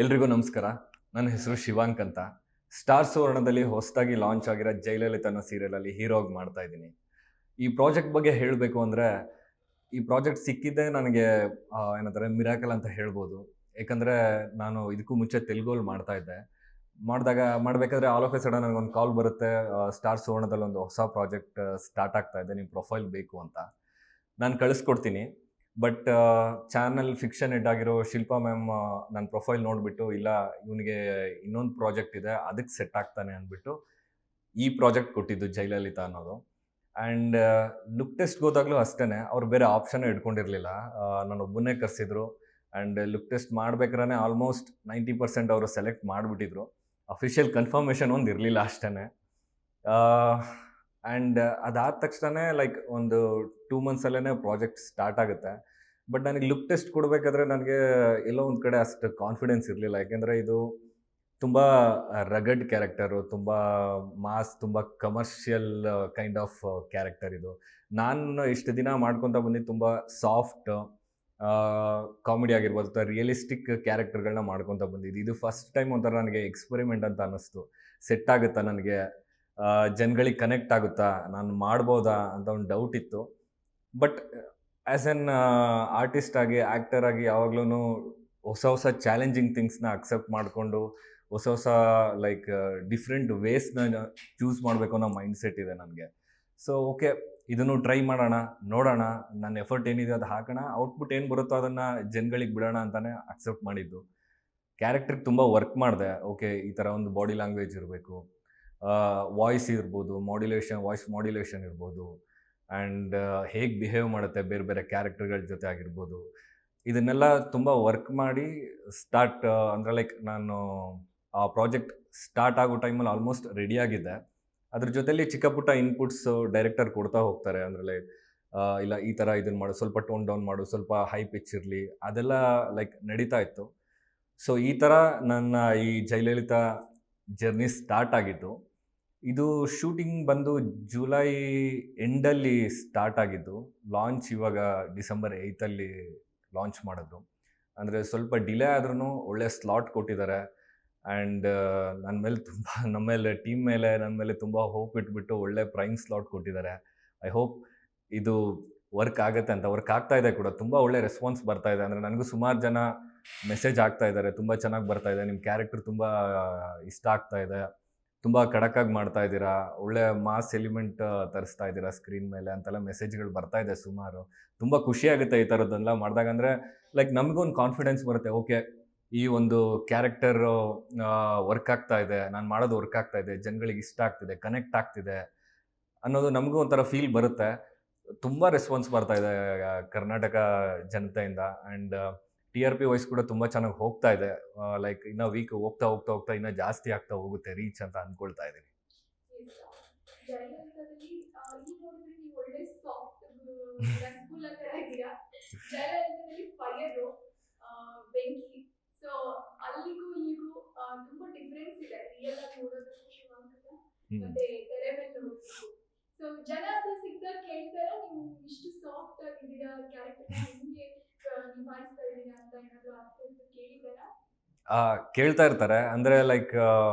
ಎಲ್ರಿಗೂ ನಮಸ್ಕಾರ. ನನ್ನ ಹೆಸರು ಶಿವಾಂಕ್ ಅಂತ. ಸ್ಟಾರ್ ಸುವರ್ಣದಲ್ಲಿ ಹೊಸದಾಗಿ ಲಾಂಚ್ ಆಗಿರೋ ಜಯಲಲಿತಾ ಅನ್ನೋ ಸೀರಿಯಲಲ್ಲಿ ಹೀರೋ ಆಗಿ ಮಾಡ್ತಾ ಇದ್ದೀನಿ. ಈ ಪ್ರಾಜೆಕ್ಟ್ ಬಗ್ಗೆ ಹೇಳಬೇಕು ಅಂದರೆ, ಈ ಪ್ರಾಜೆಕ್ಟ್ ಸಿಕ್ಕಿದ್ದೇ ನನಗೆ ಏನಂತಾರೆ ಮಿರಾಕಲ್ ಅಂತ ಹೇಳ್ಬೋದು. ಏಕೆಂದರೆ ನಾನು ಇದಕ್ಕೂ ಮುಂಚೆ ತೆಲುಗಲ್ಲಿ ಮಾಡ್ತಾ ಇದ್ದೆ. ಮಾಡಬೇಕಾದ್ರೆ ಆಲ್ ಆಫ್ ಎ ಸಡನ್ ನನಗೊಂದು ಕಾಲ್ ಬರುತ್ತೆ. ಸ್ಟಾರ್ ಸುವರ್ಣದಲ್ಲಿ ಒಂದು ಹೊಸ ಪ್ರಾಜೆಕ್ಟ್ ಸ್ಟಾರ್ಟ್ ಆಗ್ತಾ ಇದೆ, ನಿಮ್ಮ ಪ್ರೊಫೈಲ್ ಬೇಕು ಅಂತ. ನಾನು ಕಳಿಸ್ಕೊಡ್ತೀನಿ. ಬಟ್ ಚಾನಲ್ ಫಿಕ್ಷನ್ ಹೆಡ್ ಆಗಿರೋ ಶಿಲ್ಪಾ ಮ್ಯಾಮ್ ನನ್ನ ಪ್ರೊಫೈಲ್ ನೋಡಿಬಿಟ್ಟು, ಇಲ್ಲ ಇವನಿಗೆ ಇನ್ನೊಂದು ಪ್ರಾಜೆಕ್ಟ್ ಇದೆ, ಅದಕ್ಕೆ ಸೆಟ್ ಆಗ್ತಾನೆ ಅಂದ್ಬಿಟ್ಟು ಈ ಪ್ರಾಜೆಕ್ಟ್ ಕೊಟ್ಟಿದ್ದು ಜಯಲಲಿತಾ ಅನ್ನೋದು. ಆ್ಯಂಡ್ ಲುಕ್ ಟೆಸ್ಟ್ಗೆ ಹೋದಾಗಲೂ ಅಷ್ಟೇ, ಅವ್ರು ಬೇರೆ ಆಪ್ಷನ್ ಇಟ್ಕೊಂಡಿರಲಿಲ್ಲ. ನಾನು ಒಬ್ಬನ್ನೇ ಕರೆಸಿದ್ರು. ಆ್ಯಂಡ್ ಲುಕ್ ಟೆಸ್ಟ್ ಮಾಡ್ಬೇಕಾದ್ರೆ ಆಲ್ಮೋಸ್ಟ್ 90% ಅವರು ಸೆಲೆಕ್ಟ್ ಮಾಡಿಬಿಟ್ಟಿದ್ರು. ಅಫಿಷಿಯಲ್ ಕನ್ಫರ್ಮೇಷನ್ ಒಂದು ಇರಲಿಲ್ಲ ಅಷ್ಟೇ. ಆ್ಯಂಡ್ ಅದಾದ ತಕ್ಷಣ ಲೈಕ್ ಒಂದು 2 ಮಂತ್ಸಲ್ಲೇ ಪ್ರಾಜೆಕ್ಟ್ ಸ್ಟಾರ್ಟ್ ಆಗುತ್ತೆ. ಬಟ್ ನನಗೆ ಲುಕ್ ಟೆಸ್ಟ್ ಕೊಡಬೇಕಾದ್ರೆ ನನಗೆ ಎಲ್ಲೋ ಒಂದು ಕಡೆ ಅಷ್ಟು ಕಾನ್ಫಿಡೆನ್ಸ್ ಇರಲಿಲ್ಲ. ಯಾಕೆಂದರೆ ಇದು ತುಂಬ ರಗಡ್ ಕ್ಯಾರೆಕ್ಟರು, ತುಂಬ ಮಾಸ್, ತುಂಬ ಕಮರ್ಷಿಯಲ್ ಕೈಂಡ್ ಆಫ್ ಕ್ಯಾರೆಕ್ಟರ್ ಇದು. ನಾನು ಇಷ್ಟು ದಿನ ಮಾಡ್ಕೊತ ಬಂದಿದ್ದು ತುಂಬ ಸಾಫ್ಟ್ ಕಾಮಿಡಿ ಆಗಿರ್ಬೋದು ಅಥವಾ ರಿಯಲಿಸ್ಟಿಕ್ ಕ್ಯಾರೆಕ್ಟರ್ಗಳನ್ನ ಮಾಡ್ಕೊತ ಬಂದಿದ್ದು. ಇದು ಫಸ್ಟ್ ಟೈಮ್ ಒಂಥರ ನನಗೆ ಎಕ್ಸ್ಪೆರಿಮೆಂಟ್ ಅಂತ ಅನ್ನಿಸ್ತು. ಸೆಟ್ ಆಗುತ್ತಾ ನನಗೆ, ಜನಗಳಿಗೆ ಕನೆಕ್ಟ್ ಆಗುತ್ತಾ, ನಾನು ಮಾಡ್ಬೋದಾ ಅಂತ ಒಂದು ಡೌಟ್ ಇತ್ತು. ಬಟ್ ಆ್ಯಸ್ ಎನ್ ಆರ್ಟಿಸ್ಟ್ ಆಗಿ, ಆ್ಯಕ್ಟರ್ ಆಗಿ ಯಾವಾಗ್ಲೂ ಹೊಸ ಚಾಲೆಂಜಿಂಗ್ ಥಿಂಗ್ಸ್ನ ಅಕ್ಸೆಪ್ಟ್ ಮಾಡಿಕೊಂಡು ಹೊಸ ಲೈಕ್ ಡಿಫ್ರೆಂಟ್ ವೇಸ್ನ ಚೂಸ್ ಮಾಡಬೇಕು ಅನ್ನೋ ಮೈಂಡ್ಸೆಟ್ ಇದೆ ನನಗೆ. ಸೊ ಓಕೆ, ಇದನ್ನು ಟ್ರೈ ಮಾಡೋಣ, ನೋಡೋಣ, ನನ್ನ ಎಫರ್ಟ್ ಏನಿದೆ ಅದು ಹಾಕೋಣ, ಔಟ್ಪುಟ್ ಏನು ಬರುತ್ತೋ ಅದನ್ನು ಜನಗಳಿಗೆ ಬಿಡೋಣ ಅಂತಲೇ ಅಕ್ಸೆಪ್ಟ್ ಮಾಡಿದ್ದು. ಕ್ಯಾರೆಕ್ಟ್ರಿಗೆ ತುಂಬ ವರ್ಕ್ ಮಾಡಿದೆ. ಓಕೆ, ಈ ಥರ ಒಂದು ಬಾಡಿ ಲ್ಯಾಂಗ್ವೇಜ್ ಇರಬೇಕು, ವಾಯ್ಸ್ ಇರ್ಬೋದು, ವಾಯ್ಸ್ ಮಾಡ್ಯುಲೇಷನ್ ಇರ್ಬೋದು, ಆ್ಯಂಡ್ ಹೇಗೆ ಬಿಹೇವ್ ಮಾಡುತ್ತೆ ಬೇರೆ ಬೇರೆ ಕ್ಯಾರೆಕ್ಟರ್ಗಳ ಜೊತೆ ಆಗಿರ್ಬೋದು. ಇದನ್ನೆಲ್ಲ ತುಂಬ ವರ್ಕ್ ಮಾಡಿ ಅಂದರೆ ಲೈಕ್ ನಾನು ಆ ಪ್ರಾಜೆಕ್ಟ್ ಸ್ಟಾರ್ಟ್ ಆಗೋ ಟೈಮಲ್ಲಿ ಆಲ್ಮೋಸ್ಟ್ ರೆಡಿಯಾಗಿದ್ದೆ. ಅದ್ರ ಜೊತೆಲಿ ಚಿಕ್ಕ ಪುಟ್ಟ ಇನ್ಪುಟ್ಸು ಡೈರೆಕ್ಟರ್ ಕೊಡ್ತಾ ಹೋಗ್ತಾರೆ. ಅಂದರೆ ಲೈಕ್ ಇಲ್ಲ ಈ ಥರ ಇದನ್ನು ಮಾಡು, ಸ್ವಲ್ಪ ಟೋನ್ ಡೌನ್ ಮಾಡು, ಸ್ವಲ್ಪ ಹೈ ಪಿಚ್ ಇರಲಿ, ಅದೆಲ್ಲ ಲೈಕ್ ನಡೀತಾ ಇತ್ತು. ಸೊ ಈ ಥರ ನನ್ನ ಈ ಜಯಲಲಿತಾ ಜರ್ನಿ ಸ್ಟಾರ್ಟ್ ಆಗಿದ್ದು. ಇದು ಶೂಟಿಂಗ್ ಬಂದು ಜುಲೈ ಎಂಡಲ್ಲಿ ಸ್ಟಾರ್ಟ್ ಆಗಿದ್ದು. ಲಾಂಚ್ ಇವಾಗ ಡಿಸೆಂಬರ್ 8 ಲಾಂಚ್ ಮಾಡಿದ್ರು. ಅಂದರೆ ಸ್ವಲ್ಪ ಡಿಲೇ ಆದ್ರೂ ಒಳ್ಳೆ ಸ್ಲಾಟ್ ಕೊಟ್ಟಿದ್ದಾರೆ. ಆ್ಯಂಡ್ ನಮ್ಮ ಮೇಲೆ ಟೀಮ್ ಮೇಲೆ ನನ್ನ ಮೇಲೆ ತುಂಬ ಹೋಪ್ ಇಟ್ಬಿಟ್ಟು ಒಳ್ಳೆ ಪ್ರೈಮ್ ಸ್ಲಾಟ್ ಕೊಟ್ಟಿದ್ದಾರೆ. ಐ ಹೋಪ್ ಇದು ವರ್ಕ್ ಆಗುತ್ತೆ ಅಂತ. ವರ್ಕ್ ಆಗ್ತಾ ಇದೆ ಕೂಡ. ತುಂಬ ಒಳ್ಳೆ ರೆಸ್ಪಾನ್ಸ್ ಬರ್ತಾ ಇದೆ. ಅಂದರೆ ನನಗೂ ಸುಮಾರು ಜನ ಮೆಸೇಜ್ ಆಗ್ತಾ ಇದ್ದಾರೆ, ತುಂಬ ಚೆನ್ನಾಗಿ ಬರ್ತಾ ಇದೆ, ನಿಮ್ಮ ಕ್ಯಾರೆಕ್ಟರ್ ತುಂಬ ಇಷ್ಟ ಆಗ್ತಾ ಇದೆ, ತುಂಬ ಖಡಕ್ಕಾಗಿ ಮಾಡ್ತಾ ಇದ್ದೀರಾ, ಒಳ್ಳೆ ಮಾಸ್ ಎಲಿಮೆಂಟ್ ತರಿಸ್ತಾ ಇದ್ದೀರಾ ಸ್ಕ್ರೀನ್ ಮೇಲೆ ಅಂತೆಲ್ಲ ಮೆಸೇಜ್ಗಳು ಬರ್ತಾ ಇದೆ ಸುಮಾರು. ತುಂಬ ಖುಷಿಯಾಗುತ್ತೆ ಈ ಥರದ್ದೆಲ್ಲ ಮಾಡಿದಾಗ. ಅಂದರೆ ಲೈಕ್ ನಮಗೂ ಒಂದು ಕಾನ್ಫಿಡೆನ್ಸ್ ಬರುತ್ತೆ. ಓಕೆ, ಈ ಒಂದು ಕ್ಯಾರೆಕ್ಟರು ವರ್ಕ್ ಆಗ್ತಾ ಇದೆ, ನಾನು ಮಾಡೋದು ವರ್ಕ್ ಆಗ್ತಾ ಇದೆ, ಜನಗಳಿಗೆ ಇಷ್ಟ ಆಗ್ತಿದೆ, ಕನೆಕ್ಟ್ ಆಗ್ತಿದೆ ಅನ್ನೋದು ನಮಗೂ ಒಂಥರ ಫೀಲ್ ಬರುತ್ತೆ. ತುಂಬ ರೆಸ್ಪಾನ್ಸ್ ಬರ್ತಾ ಇದೆ ಕರ್ನಾಟಕ ಜನತೆಯಿಂದ. ಆ್ಯಂಡ್ TRP ವೈಸ್ ಕೂಡ ತುಂಬ ಚೆನ್ನಾಗಿ ಹೋಗ್ತಾ ಇದೆ. ಲೈಕ್ ಇನ್ನೂ ವೀಕ್ ಹೋಗ್ತಾ ಇನ್ನೂ ಜಾಸ್ತಿ ಆಗ್ತಾ ಹೋಗುತ್ತೆ ರೀಚ್ ಅಂತ ಅಂದ್ಕೊಳ್ತಾ ಇದ್ದೀನಿ. ಜಯಲಲಿತಾದಲ್ಲಿ ಇಲ್ಲಿ ನೋಡಿದ್ರೆ ನೀವು ಒಳ್ಳೆ ಸಾಫ್ಟ್ ರಸಗುಲ್ಲ ತರ ಇದ್ದೀರಾ. ಜಯಲಲಿತಾದಲ್ಲಿ ಫೈರ್, ಬೆಂಕಿ. ಸೊ ಅಲ್ಲಿಗೂ ಇಲ್ಲಿಗೂ ತುಂಬಾ ಡಿಫ್ರೆನ್ಸ್ ಇದೆ. ರಿಯಲ್ ಆಗಿ ನೋಡೋದಕ್ಕೂ ಶಿವಾಂಕದ ಮತ್ತೆ ತೆರೆ ಮೇಲೆ ನೋಡೋದಕ್ಕೂ. ಸೊ ಜನ ಅದು ಸಿಗ್ದಾಗ ಕೇಳ್ತಾರ, ನೀವು ಇಷ್ಟು ಸಾಫ್ಟ್ ಆಗಿದ್ದೀರಾ, ಕ್ಯಾರೆಕ್ಟರ್ ನಿಮ್ಗೆ ನಿಭಾಯಿಸ್ತಾ ಇದ್ದೀರಾ ಅಂತ ಏನಾದ್ರು ಅರ್ಥ ಕೇಳಿದಾರ? ಕೇಳ್ತಾ ಇರ್ತಾರೆ. ಅಂದರೆ ಲೈಕ್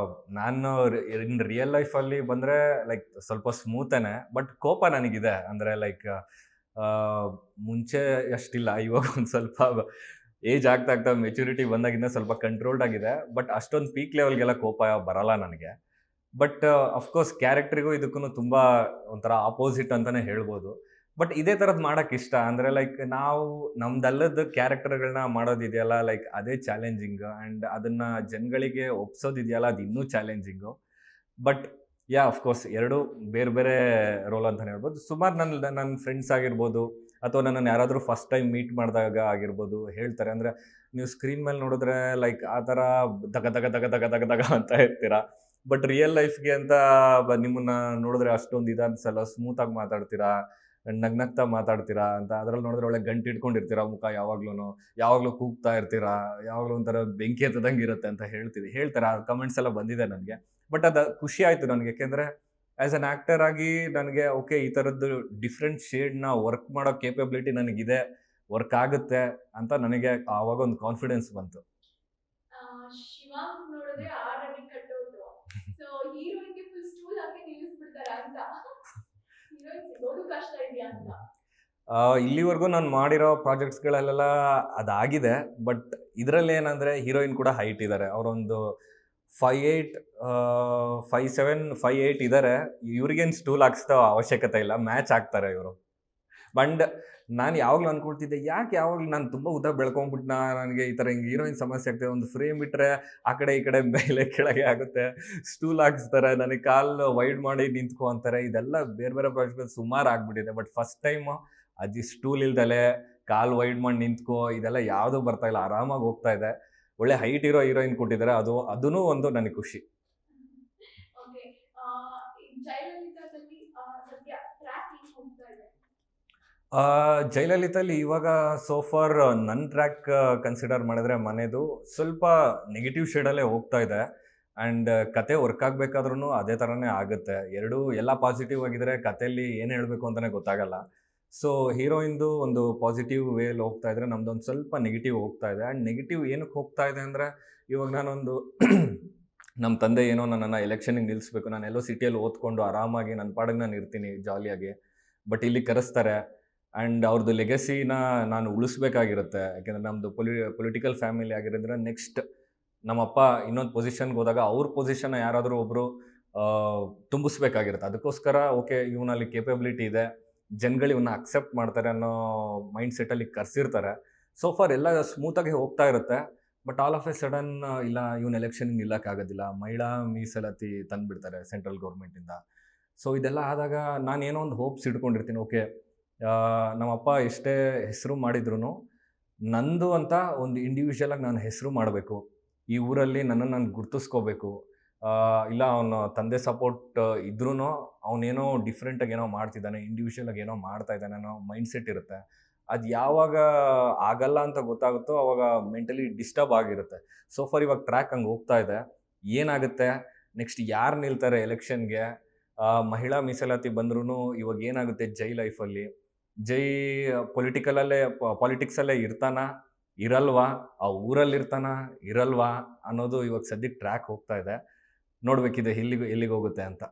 ನಾನು ಇನ್ ರಿಯಲ್ ಲೈಫಲ್ಲಿ ಬಂದರೆ ಲೈಕ್ ಸ್ವಲ್ಪ ಸ್ಮೂತೇನೆ, ಬಟ್ ಕೋಪ ನನಗಿದೆ. ಅಂದರೆ ಲೈಕ್ ಮುಂಚೆ ಅಷ್ಟಿಲ್ಲ, ಇವಾಗ ಒಂದು ಸ್ವಲ್ಪ ಏಜ್ ಆಗ್ತಾ ಮೆಚುರಿಟಿ ಬಂದಾಗಿಂದ ಸ್ವಲ್ಪ ಕಂಟ್ರೋಲ್ಡ್ ಆಗಿದೆ. ಬಟ್ ಅಷ್ಟೊಂದು ಪೀಕ್ ಲೆವೆಲ್ಗೆಲ್ಲ ಕೋಪ ಬರಲ್ಲ ನನಗೆ. ಬಟ್ ಅಫ್ಕೋರ್ಸ್ ಕ್ಯಾರೆಕ್ಟ್ರಿಗೂ ಇದಕ್ಕೂ ತುಂಬ ಒಂಥರ ಆಪೋಸಿಟ್ ಅಂತಲೇ ಹೇಳ್ಬೋದು. ಬಟ್ ಇದೇ ಥರದ್ದು ಮಾಡೋಕ್ಕೆ ಇಷ್ಟ. ಅಂದರೆ ಲೈಕ್ ನಾವು ನಮ್ದಲ್ಲದ ಕ್ಯಾರೆಕ್ಟರ್ಗಳನ್ನ ಮಾಡೋದಿದೆಯಲ್ಲ, ಲೈಕ್ ಅದೇ ಚಾಲೆಂಜಿಂಗ್. ಆ್ಯಂಡ್ ಅದನ್ನು ಜನಗಳಿಗೆ ಒಪ್ಸೋದಿದೆಯಲ್ಲ, ಅದು ಇನ್ನೂ ಚಾಲೆಂಜಿಂಗು. ಬಟ್ ಅಫ್ಕೋರ್ಸ್ ಎರಡೂ ಬೇರೆ ಬೇರೆ ರೋಲ್ ಅಂತಲೇ ಹೇಳ್ಬೋದು. ಸುಮಾರು ನನ್ನ ಫ್ರೆಂಡ್ಸ್ ಆಗಿರ್ಬೋದು ಅಥವಾ ನನ್ನನ್ನು ಯಾರಾದರೂ ಫಸ್ಟ್ ಟೈಮ್ ಮೀಟ್ ಮಾಡಿದಾಗ ಆಗಿರ್ಬೋದು ಹೇಳ್ತಾರೆ. ಅಂದರೆ ನೀವು ಸ್ಕ್ರೀನ್ ಮೇಲೆ ನೋಡಿದ್ರೆ ಲೈಕ್ ಆ ಥರ ದಗ ದಗ ದಗ ದಗ ದಗ ದಗ ಅಂತ ಇರ್ತೀರಾ. ಬಟ್ ರಿಯಲ್ ಲೈಫ್ಗೆ ಅಂತ ನಿಮ್ಮನ್ನ ನೋಡಿದ್ರೆ ಅಷ್ಟೊಂದು ಅನ್ಸಲ್ಲ, ಸ್ಮೂತಾಗಿ ಮಾತಾಡ್ತೀರಾ, ನಗ್ನಗ್ತಾ ಮಾತಾಡ್ತೀರಾ ಅಂತ. ಅದ್ರಲ್ಲಿ ನೋಡಿದ್ರೆ ಒಳ್ಳೆ ಗಂಟು ಇಟ್ಕೊಂಡಿರ್ತೀರಾ ಮುಖ, ಯಾವಾಗಲೂ ಕೂಗ್ತಾ ಇರ್ತೀರಾ, ಯಾವಾಗಲೂ ಒಂಥರ ಬೆಂಕಿ ಹತ್ತದಂಗೆ ಇರುತ್ತೆ ಅಂತ ಹೇಳ್ತಾರೆ. ಆ ಕಮೆಂಟ್ಸ್ ಎಲ್ಲ ಬಂದಿದೆ ನನಗೆ. ಬಟ್ ಅದು ಖುಷಿ ಆಯಿತು ನನಗೆ. ಯಾಕೆಂದರೆ ಆ್ಯಸ್ ಅನ್ ಆ್ಯಕ್ಟರ್ ಆಗಿ ನನಗೆ ಓಕೆ, ಈ ಥರದ್ದು ಡಿಫ್ರೆಂಟ್ ಶೇಡ್ನ ವರ್ಕ್ ಮಾಡೋ ಕೇಪಬಿಲಿಟಿ ನನಗಿದೆ, ವರ್ಕ್ ಆಗುತ್ತೆ ಅಂತ ನನಗೆ ಆವಾಗ ಒಂದು ಕಾನ್ಫಿಡೆನ್ಸ್ ಬಂತು. ಶಿವಾಂಗ್ ನೋಡಿದ್ರೆ 6 ಅಡಿ ಕಟ್ಔಟ್. ಸೊ ಹೀರೋಯಿನ್ಗೆ ಫುಲ್ ಸ್ಟೂಲ್ ಹಾಕಿ ನಿಲ್ಲಿಸ್ಬಿಡ್ತಾರ ಅಂತ. ಹೀರೋಯಿನ್ ಸಿಗೋದು ಕಷ್ಟ ಇದೆಯಾ ಅಂತ. ಇಲ್ಲಿವರೆಗೂ ನಾನು ಮಾಡಿರೋ ಪ್ರಾಜೆಕ್ಟ್ಸ್ಗಳಲ್ಲೆಲ್ಲ ಅದಾಗಿದೆ. ಬಟ್ ಇದರಲ್ಲಿ ಏನಂದರೆ ಹೀರೋಯಿನ್ ಕೂಡ ಹೈಟ್ ಇದ್ದಾರೆ. ಅವರೊಂದು 5'8", 5'7", 5'8" ಇದ್ದಾರೆ. ಇವ್ರಿಗೇನು ಸ್ಟೂಲ್ ಹಾಕ್ಸೋ ಅವಶ್ಯಕತೆ ಇಲ್ಲ, ಮ್ಯಾಚ್ ಆಗ್ತಾರೆ ಇವರು. ಬಂಡ್ ನಾನು ಯಾವಾಗಲೂ ಅಂದ್ಕೊಳ್ತಿದ್ದೆ, ಯಾಕೆ ಯಾವಾಗಲೂ ನಾನು ತುಂಬ ಉದ್ದ ಬೆಳ್ಕೊಂಬಿಟ್ನ, ನನಗೆ ಈ ಥರ ಹಿಂಗೆ ಹೀರೋಯಿನ್ ಸಮಸ್ಯೆ ಆಗ್ತದೆ. ಒಂದು ಫ್ರೇಮ್ ಬಿಟ್ಟರೆ ಆ ಕಡೆ ಈ ಕಡೆ ಮೇಲೆ ಕೆಳಗೆ ಆಗುತ್ತೆ, ಸ್ಟೂಲ್ ಹಾಕ್ಸ್ತಾರೆ, ನನಗೆ ಕಾಲು ವೈಡ್ ಮಾಡಿ ನಿಂತ್ಕೊ ಅಂತಾರೆ. ಇದೆಲ್ಲ ಬೇರೆ ಬೇರೆ ಪ್ರಾಜೆಕ್ಟ್ಗಳು ಸುಮಾರು ಆಗ್ಬಿಟ್ಟಿದೆ. ಬಟ್ ಫಸ್ಟ್ ಟೈಮು ಅದು ಸ್ಟೂಲ್ ಇಲ್ದಲೆ ಕಾಲು ವೈಡ್ ಮಾಡಿ ನಿಂತ್ಕೋ, ಇದೆಲ್ಲ ಯಾವುದೂ ಬರ್ತಾ ಇಲ್ಲ, ಆರಾಮಾಗಿ ಹೋಗ್ತಾ ಇದೆ. ಒಳ್ಳೆ ಹೈಟ್ ಇರೋ ಹೀರೋಯಿನ್ ಕೊಟ್ಟಿದ್ದಾರೆ, ಅದೂ ಒಂದು ನನಗೆ ಖುಷಿ. ಓಕೆ. ಈ ಜಯಲಲಿತಾದಲ್ಲಿ ಸದ್ಯ ಟ್ರ್ಯಾಕ್ ಹೆಂಗ್ ಹೋಗ್ತಾ ಇದೆ? ಜಯಲಲಿತಲ್ಲಿ ಇವಾಗ ಸೋ ಫಾರ್ ನನ್ನ ಟ್ರ್ಯಾಕ್ ಕನ್ಸಿಡರ್ ಮಾಡಿದ್ರೆ ಮನೆದು ಸ್ವಲ್ಪ ನೆಗೆಟಿವ್ ಶೇಡಲ್ಲೇ ಹೋಗ್ತಾ ಇದೆ. ಆ್ಯಂಡ್ ಕತೆ ವರ್ಕ್ ಆಗಬೇಕಾದ್ರೂ ಅದೇ ಥರನೇ ಆಗುತ್ತೆ. ಎರಡೂ ಎಲ್ಲ ಪಾಸಿಟಿವ್ ಆಗಿದ್ರೆ ಕಥೆಯಲ್ಲಿ ಏನು ಹೇಳಬೇಕು ಅಂತಲೇ ಗೊತ್ತಾಗಲ್ಲ. ಸೊ ಹೀರೋಯಿಂದು ಒಂದು ಪಾಸಿಟಿವ್ ವೇಲಿ ಹೋಗ್ತಾ ಇದ್ರೆ, ನಮ್ದೊಂದು ಸ್ವಲ್ಪ ನೆಗೆಟಿವ್ ಹೋಗ್ತಾ ಇದೆ. ಆ್ಯಂಡ್ ನೆಗೆಟಿವ್ ಏನಕ್ಕೆ ಹೋಗ್ತಾ ಇದೆ ಅಂದರೆ, ಇವಾಗ ನಾನೊಂದು ನಮ್ಮ ತಂದೆ ಏನೋ ನನ್ನನ್ನು ಎಲೆಕ್ಷನಿಗೆ ನಿಲ್ಲಿಸ್ಬೇಕು, ನಾನು ಎಲ್ಲೋ ಸಿಟಿಯಲ್ಲಿ ಓದ್ಕೊಂಡು ಆರಾಮಾಗಿ ನನ್ನ ಪಾಡಿಗೆ ನಾನು ಇರ್ತೀನಿ ಜಾಲಿಯಾಗಿ. ಬಟ್ ಇಲ್ಲಿ ಕರೆಸ್ತಾರೆ. ಆ್ಯಂಡ್ ಅವ್ರದ್ದು ಲೆಗಸಿನ ನಾನು ಉಳಿಸ್ಬೇಕಾಗಿರುತ್ತೆ. ಯಾಕೆಂದರೆ ನಮ್ಮದು ಪೊಲಿಟಿಕಲ್ ಫ್ಯಾಮಿಲಿ ಆಗಿರೋದ್ರೆ ನೆಕ್ಸ್ಟ್ ನಮ್ಮಪ್ಪ ಇನ್ನೊಂದು ಪೊಸಿಷನ್ಗೆ ಹೋದಾಗ ಅವ್ರ ಪೊಸಿಷನ್ನ ಯಾರಾದರೂ ಒಬ್ಬರು ತುಂಬಿಸ್ಬೇಕಾಗಿರುತ್ತೆ. ಅದಕ್ಕೋಸ್ಕರ ಓಕೆ, ಇವನಲ್ಲಿ ಕೇಪಬಿಲಿಟಿ ಇದೆ, ಜನಗಳು ಇವನ್ನ ಅಕ್ಸೆಪ್ಟ್ ಮಾಡ್ತಾರೆ ಅನ್ನೋ ಮೈಂಡ್ ಸೆಟ್ಟಲ್ಲಿ ಕರೆಸಿರ್ತಾರೆ. ಸೊ ಫಾರ್ ಎಲ್ಲ ಸ್ಮೂತಾಗಿ ಹೋಗ್ತಾ ಇರುತ್ತೆ. But all of A sudden ಇಲ್ಲ, ಇವನು ಎಲೆಕ್ಷನ್ಗೆ ನಿಲ್ಲಕ್ಕಾಗೋದಿಲ್ಲ, ಮಹಿಳಾ ಮೀಸಲಾತಿ ತಂದುಬಿಡ್ತಾರೆ ಸೆಂಟ್ರಲ್ ಗೌರ್ಮೆಂಟಿಂದ. ಸೊ ಇದೆಲ್ಲ ಆದಾಗ ನಾನು ಏನೋ ಒಂದು ಹೋಪ್ಸ್ ಇಟ್ಕೊಂಡಿರ್ತೀನಿ. ಓಕೆ, ನಮ್ಮಪ್ಪ ಎಷ್ಟೇ ಹೆಸರು ಮಾಡಿದ್ರು ನಂದು ಅಂತ ಒಂದು ಇಂಡಿವಿಜುವಲಾಗಿ ನಾನು ಹೆಸರು ಮಾಡಬೇಕು, ಈ ಊರಲ್ಲಿ ನನ್ನನ್ನು ನಾನು ಗುರ್ತಿಸ್ಕೋಬೇಕು. ಇಲ್ಲ ಅವನ ತಂದೆ ಸಪೋರ್ಟ್ ಇದ್ರೂ ಅವನೇನೋ ಡಿಫ್ರೆಂಟಾಗಿ ಏನೋ ಮಾಡ್ತಿದ್ದಾನೆ, ಇಂಡಿವಿಜುವಲಾಗಿ ಏನೋ ಮಾಡ್ತಾ ಇದ್ದಾನೆ ಅನ್ನೋ ಮೈಂಡ್ ಸೆಟ್ ಇರುತ್ತೆ. ಅದು ಯಾವಾಗ ಆಗಲ್ಲ ಅಂತ ಗೊತ್ತಾಗುತ್ತೋ ಆವಾಗ ಮೆಂಟಲಿ ಡಿಸ್ಟರ್ಬ್ ಆಗಿರುತ್ತೆ. ಸೊ ಫಾರ್ ಇವಾಗ ಟ್ರ್ಯಾಕ್ ಹಂಗೆ ಹೋಗ್ತಾ ಇದೆ. ಏನಾಗುತ್ತೆ ನೆಕ್ಸ್ಟ್, ಯಾರು ನಿಲ್ತಾರೆ ಎಲೆಕ್ಷನ್ಗೆ, ಮಹಿಳಾ ಮೀಸಲಾತಿ ಬಂದ್ರೂ ಇವಾಗ ಏನಾಗುತ್ತೆ ಜೈ ಲೈಫಲ್ಲಿ, ಜೈ ಪಾಲಿಟಿಕ್ಸಲ್ಲೇ ಇರ್ತಾನ ಇರಲ್ವಾ, ಆ ಊರಲ್ಲಿ ಇರ್ತಾನ ಇರಲ್ವಾ ಅನ್ನೋದು ಇವಾಗ ಸದ್ಯಕ್ಕೆ ಟ್ರ್ಯಾಕ್ ಹೋಗ್ತಾ ಇದೆ. ನೋಡಬೇಕಿದೆ ಎಲ್ಲಿಗೆ ಹೋಗುತ್ತೆ ಅಂತ.